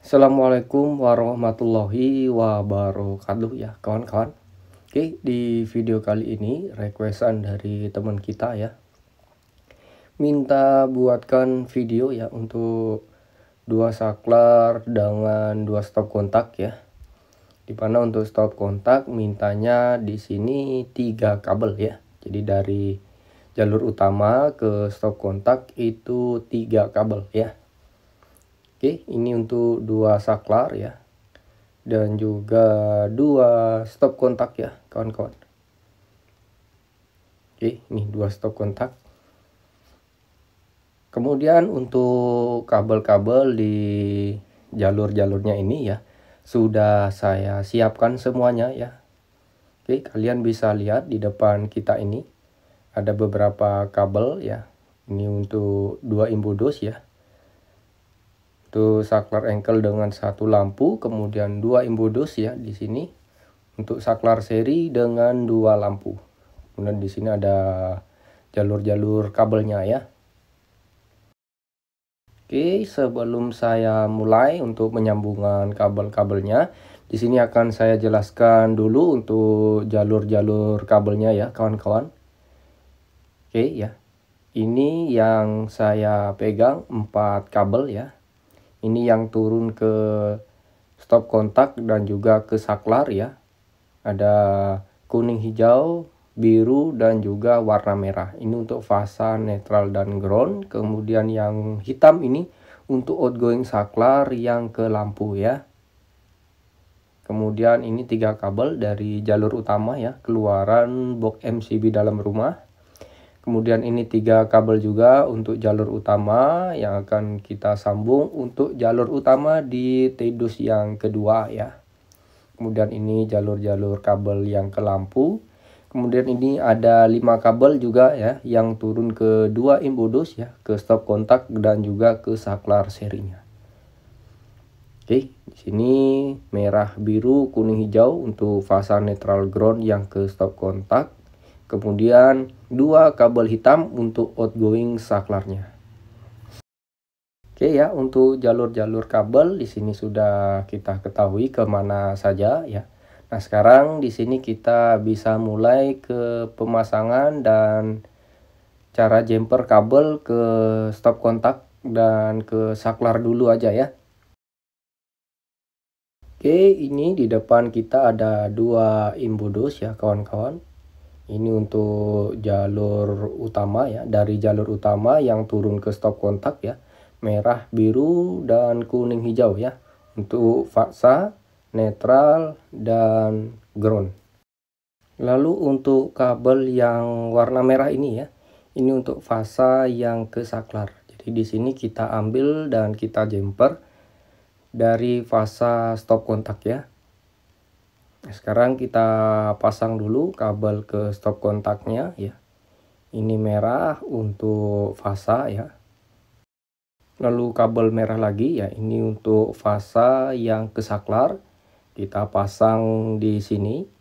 Assalamualaikum warahmatullahi wabarakatuh ya kawan-kawan. Oke, di video kali ini requestan dari teman kita ya. Minta buatkan video ya untuk dua saklar dengan dua stop kontak ya. Dimana untuk stop kontak mintanya di sini 3 kabel ya. Jadi dari jalur utama ke stop kontak itu 3 kabel ya. Oke, ini untuk dua saklar ya. Dan juga dua stop kontak ya kawan-kawan. Oke, ini dua stop kontak. Kemudian untuk kabel-kabel di jalur-jalurnya ini ya sudah saya siapkan semuanya ya. Oke, kalian bisa lihat di depan kita ini ada beberapa kabel ya. Ini untuk dua imbudos ya. Untuk saklar engkel dengan satu lampu, kemudian dua imbudos ya di sini. Untuk saklar seri dengan dua lampu. Kemudian di sini ada jalur-jalur kabelnya ya. Oke, sebelum saya mulai untuk penyambungan kabel-kabelnya, di sini akan saya jelaskan dulu untuk jalur-jalur kabelnya ya, kawan-kawan. Oke ya. Ini yang saya pegang 4 kabel ya. Ini yang turun ke stop kontak dan juga ke saklar ya. Ada kuning, hijau, biru dan juga warna merah. Ini untuk fasa, netral dan ground. Kemudian yang hitam ini untuk outgoing saklar yang ke lampu ya. Kemudian ini 3 kabel dari jalur utama ya, keluaran box MCB dalam rumah. Kemudian ini 3 kabel juga untuk jalur utama yang akan kita sambung untuk jalur utama di TDUS yang kedua ya. Kemudian ini jalur-jalur kabel yang ke lampu. Kemudian ini ada 5 kabel juga ya yang turun ke 2 imbudos ya, ke stop kontak dan juga ke saklar serinya. Oke, di sini merah, biru, kuning, hijau untuk fasa, netral, ground yang ke stop kontak. Kemudian 2 kabel hitam untuk outgoing saklarnya. Oke ya, untuk jalur-jalur kabel di sini sudah kita ketahui kemana saja ya. Nah, sekarang di sini kita bisa mulai ke pemasangan dan cara jumper kabel ke stop kontak dan ke saklar dulu aja ya. Oke, ini di depan kita ada 2 imbudos ya kawan-kawan. Ini untuk jalur utama ya, dari jalur utama yang turun ke stop kontak ya, merah, biru, dan kuning, hijau ya, untuk fasa, netral, dan ground. Lalu untuk kabel yang warna merah ini ya, ini untuk fasa yang ke saklar. Jadi di sini kita ambil dan kita jumper dari fasa stop kontak ya. Sekarang kita pasang dulu kabel ke stop kontaknya ya. Ini merah untuk fasa ya. Lalu kabel merah lagi ya, ini untuk fasa yang ke saklar. Kita pasang di sini.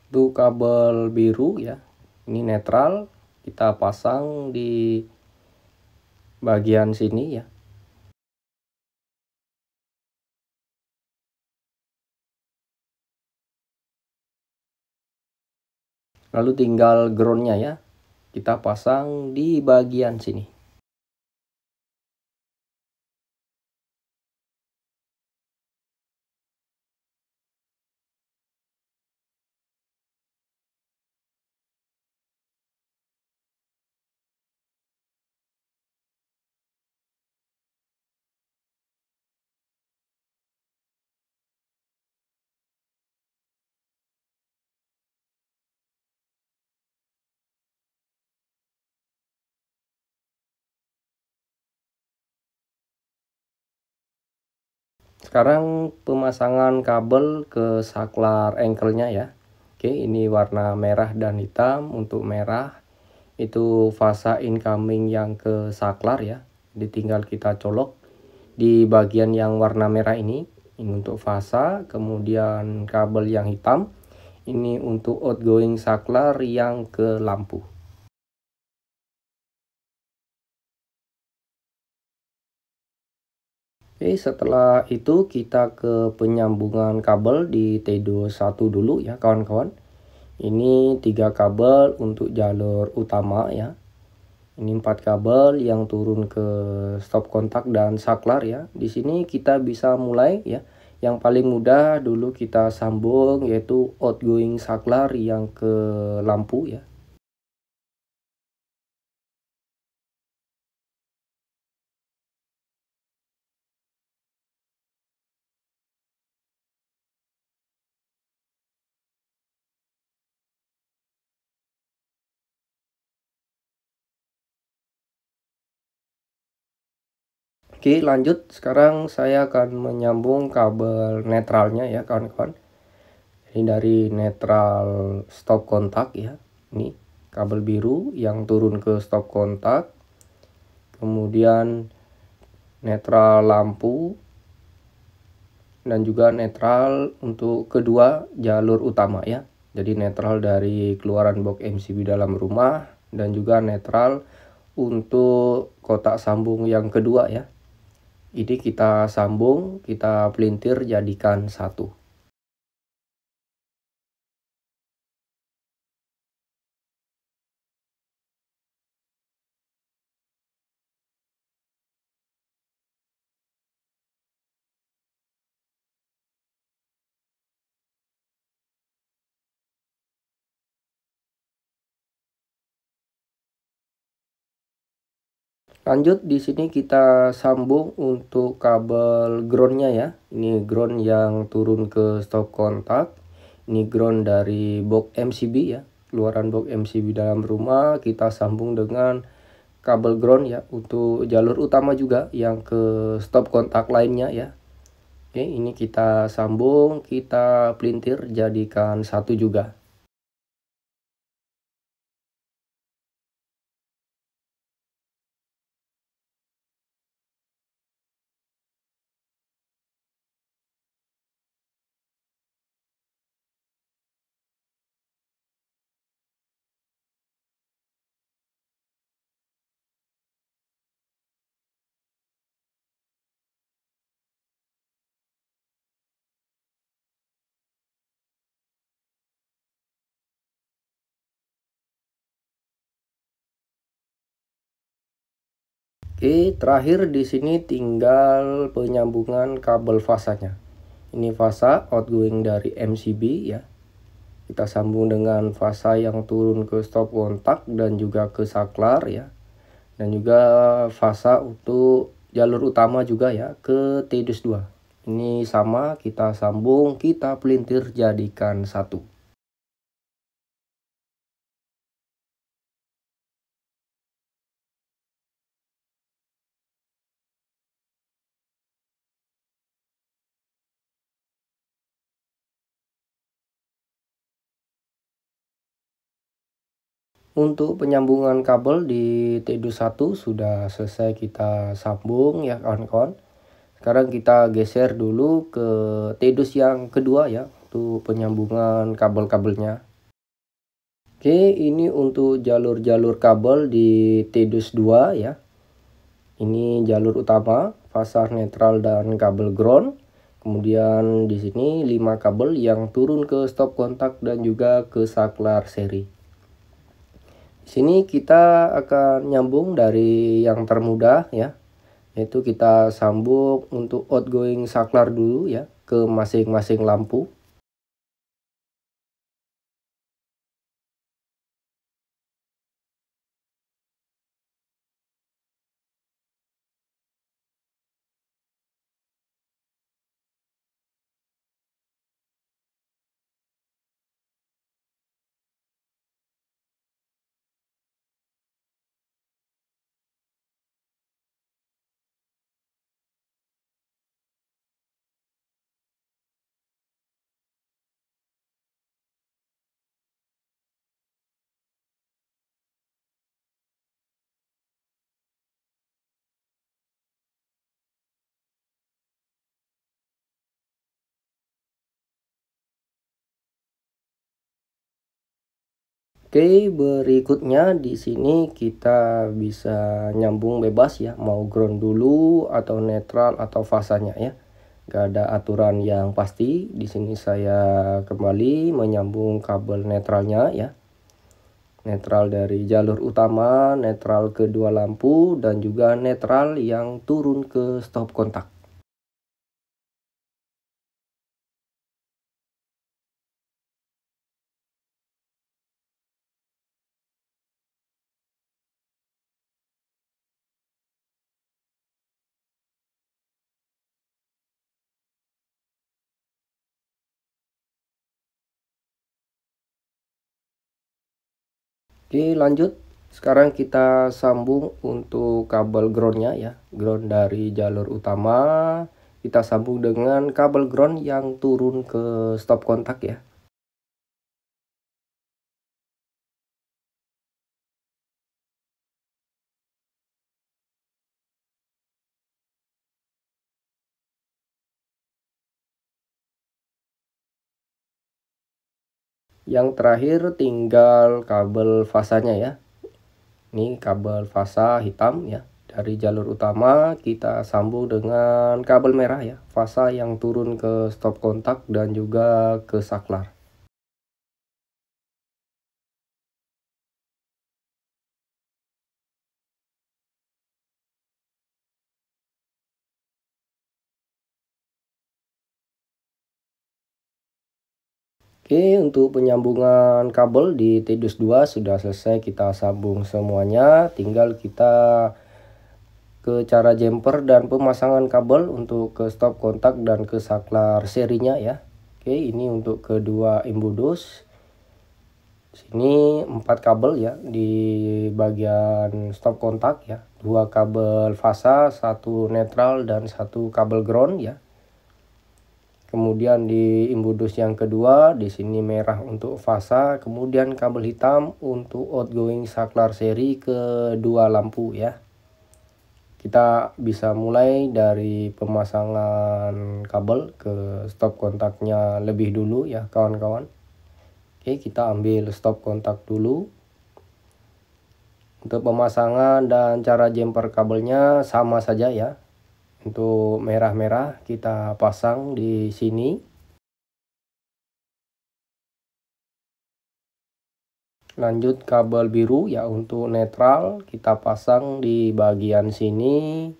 Untuk kabel biru ya, ini netral, kita pasang di bagian sini ya. Lalu tinggal groundnya ya, kita pasang di bagian sini. Sekarang pemasangan kabel ke saklar engkelnya ya. Oke, ini warna merah dan hitam. Untuk merah itu fasa incoming yang ke saklar ya. Jadi tinggal kita colok di bagian yang warna merah ini untuk fasa, kemudian kabel yang hitam ini untuk outgoing saklar yang ke lampu. Oke, setelah itu kita ke penyambungan kabel di T21 dulu ya kawan-kawan. Ini 3 kabel untuk jalur utama ya. Ini 4 kabel yang turun ke stop kontak dan saklar ya. Di sini kita bisa mulai ya. Yang paling mudah dulu kita sambung yaitu outgoing saklar yang ke lampu ya. Oke, lanjut. Sekarang saya akan menyambung kabel netralnya ya kawan-kawan. Ini dari netral stop kontak ya. Ini kabel biru yang turun ke stop kontak. Kemudian netral lampu dan juga netral untuk kedua jalur utama ya. Jadi netral dari keluaran box MCB dalam rumah dan juga netral untuk kotak sambung yang kedua ya. Ini kita sambung, kita pelintir jadikan satu. Lanjut di sini kita sambung untuk kabel groundnya ya. Ini ground yang turun ke stop kontak. Ini ground dari box MCB ya. Keluaran box MCB dalam rumah kita sambung dengan kabel ground ya untuk jalur utama juga yang ke stop kontak lainnya ya. Oke, ini kita sambung, kita pelintir jadikan satu juga. Oke, terakhir di sini tinggal penyambungan kabel fasanya. Ini fasa outgoing dari MCB ya. Kita sambung dengan fasa yang turun ke stop kontak dan juga ke saklar ya. Dan juga fasa untuk jalur utama juga ya ke T2. Ini sama kita sambung, kita pelintir jadikan satu. Untuk penyambungan kabel di T21 sudah selesai kita sambung ya kawan-kawan. Sekarang kita geser dulu ke T2 yang kedua ya untuk penyambungan kabel-kabelnya. Oke, ini untuk jalur-jalur kabel di T2 ya. Ini jalur utama, fasa netral dan kabel ground. Kemudian di sini 5 kabel yang turun ke stop kontak dan juga ke saklar seri. Di sini kita akan nyambung dari yang termudah ya, yaitu kita sambung untuk outgoing saklar dulu ya ke masing-masing lampu. Oke, berikutnya di sini kita bisa nyambung bebas ya, mau ground dulu atau netral atau fasanya ya. Gak ada aturan yang pasti. Di sini saya kembali menyambung kabel netralnya ya. Netral dari jalur utama, netral kedua lampu, dan juga netral yang turun ke stop kontak. Oke, lanjut. Sekarang kita sambung untuk kabel groundnya ya. Ground dari jalur utama kita sambung dengan kabel ground yang turun ke stop kontak ya. Yang terakhir tinggal kabel fasanya ya. Ini kabel fasa hitam ya. Dari jalur utama kita sambung dengan kabel merah ya. Fasa yang turun ke stop kontak dan juga ke saklar. Oke, untuk penyambungan kabel di T-Dus 2 sudah selesai, kita sambung semuanya. Tinggal kita ke cara jumper dan pemasangan kabel untuk ke stop kontak dan ke saklar serinya ya. Oke, ini untuk kedua imbudus. Sini 4 kabel ya di bagian stop kontak ya. 2 kabel fasa, 1 netral dan 1 kabel ground ya. Kemudian di imbudus yang kedua, di sini merah untuk fasa, kemudian kabel hitam untuk outgoing saklar seri ke 2 lampu ya. Kita bisa mulai dari pemasangan kabel ke stop kontaknya lebih dulu ya kawan-kawan. Oke, kita ambil stop kontak dulu. Untuk pemasangan dan cara jumper kabelnya sama saja ya. Untuk merah-merah kita pasang di sini. Lanjut kabel biru ya, untuk netral kita pasang di bagian sini.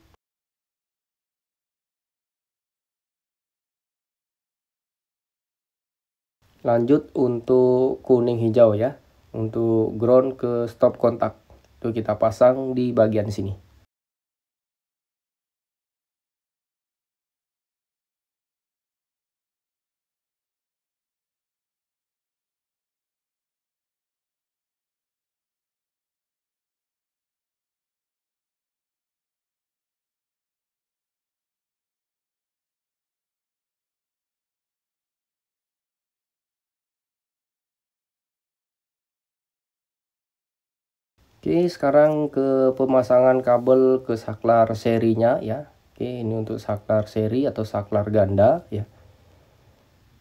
Lanjut untuk kuning hijau ya, untuk ground ke stop kontak. Itu kita pasang di bagian sini. Oke, sekarang ke pemasangan kabel ke saklar serinya ya. Oke, ini untuk saklar seri atau saklar ganda ya.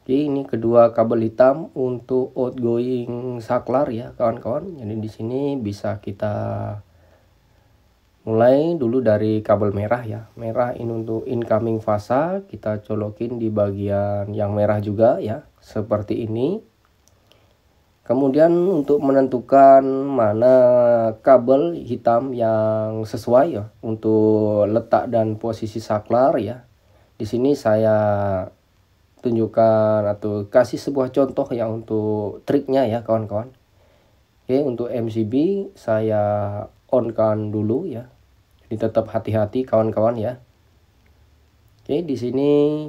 Oke, ini kedua kabel hitam untuk outgoing saklar ya kawan-kawan. Jadi di sini bisa kita mulai dulu dari kabel merah ya. Merah ini untuk incoming fasa, kita colokin di bagian yang merah juga ya, seperti ini. Kemudian untuk menentukan mana kabel hitam yang sesuai ya untuk letak dan posisi saklar ya. Di sini saya tunjukkan atau kasih sebuah contoh ya untuk triknya ya kawan-kawan. Oke, untuk MCB saya on-kan dulu ya. Jadi tetap hati-hati kawan-kawan ya. Oke, di sini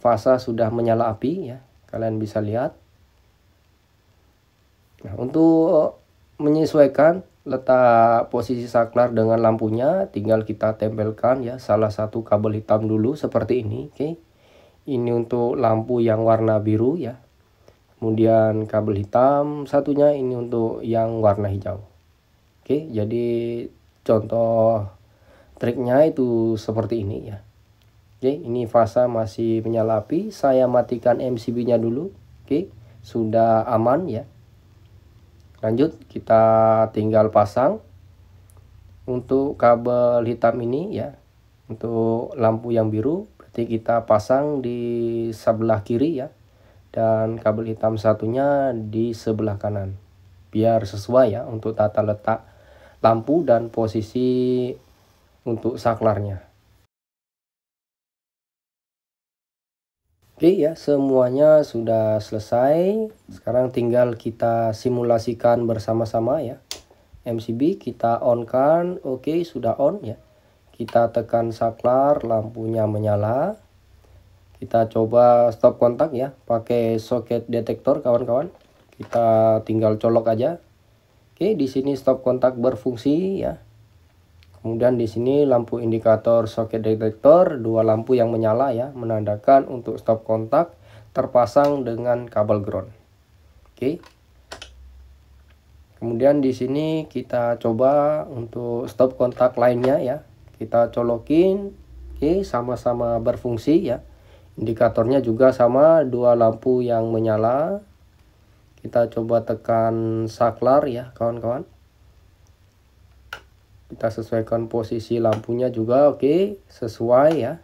fasa sudah menyala api ya. Kalian bisa lihat. Nah, untuk menyesuaikan letak posisi saklar dengan lampunya, tinggal kita tempelkan ya salah satu kabel hitam dulu seperti ini. Oke. Ini untuk lampu yang warna biru ya. Kemudian kabel hitam satunya ini untuk yang warna hijau. Oke, jadi contoh triknya itu seperti ini ya. Oke, ini fasa masih menyala api, saya matikan MCB-nya dulu. Oke, sudah aman ya. Lanjut, kita tinggal pasang untuk kabel hitam ini ya. Untuk lampu yang biru berarti kita pasang di sebelah kiri ya, dan kabel hitam satunya di sebelah kanan, biar sesuai ya untuk tata letak lampu dan posisi untuk saklarnya. Oke ya, semuanya sudah selesai. Sekarang tinggal kita simulasikan bersama-sama ya. MCB kita on kan, oke sudah on ya. Kita tekan saklar, lampunya menyala. Kita coba stop kontak ya, pakai soket detektor kawan-kawan. Kita tinggal colok aja. Oke, di sini stop kontak berfungsi ya. Kemudian di sini lampu indikator soket detektor, dua lampu yang menyala ya, menandakan untuk stop kontak terpasang dengan kabel ground. Oke. Kemudian di sini kita coba untuk stop kontak lainnya ya. Kita colokin. Oke, sama-sama berfungsi ya. Indikatornya juga sama, dua lampu yang menyala. Kita coba tekan saklar ya, kawan-kawan. Kita sesuaikan posisi lampunya juga, oke, sesuai ya.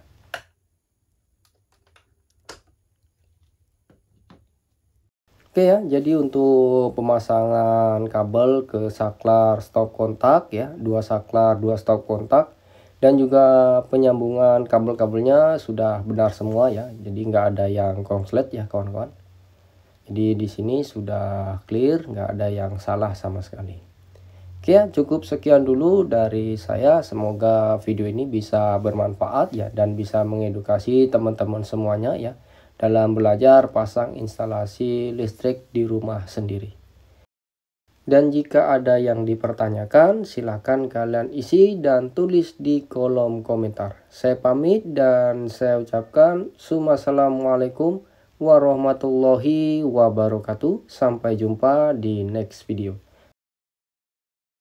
Oke ya, jadi untuk pemasangan kabel ke saklar stop kontak ya, dua saklar, dua stop kontak, dan juga penyambungan kabel-kabelnya sudah benar semua ya. Jadi nggak ada yang konslet ya kawan-kawan. Jadi di sini sudah clear, nggak ada yang salah sama sekali. Oke ya, cukup sekian dulu dari saya. Semoga video ini bisa bermanfaat ya, dan bisa mengedukasi teman-teman semuanya ya dalam belajar pasang instalasi listrik di rumah sendiri. Dan jika ada yang dipertanyakan, silakan kalian isi dan tulis di kolom komentar. Saya pamit dan saya ucapkan Assalamualaikum warahmatullahi wabarakatuh. Sampai jumpa di next video.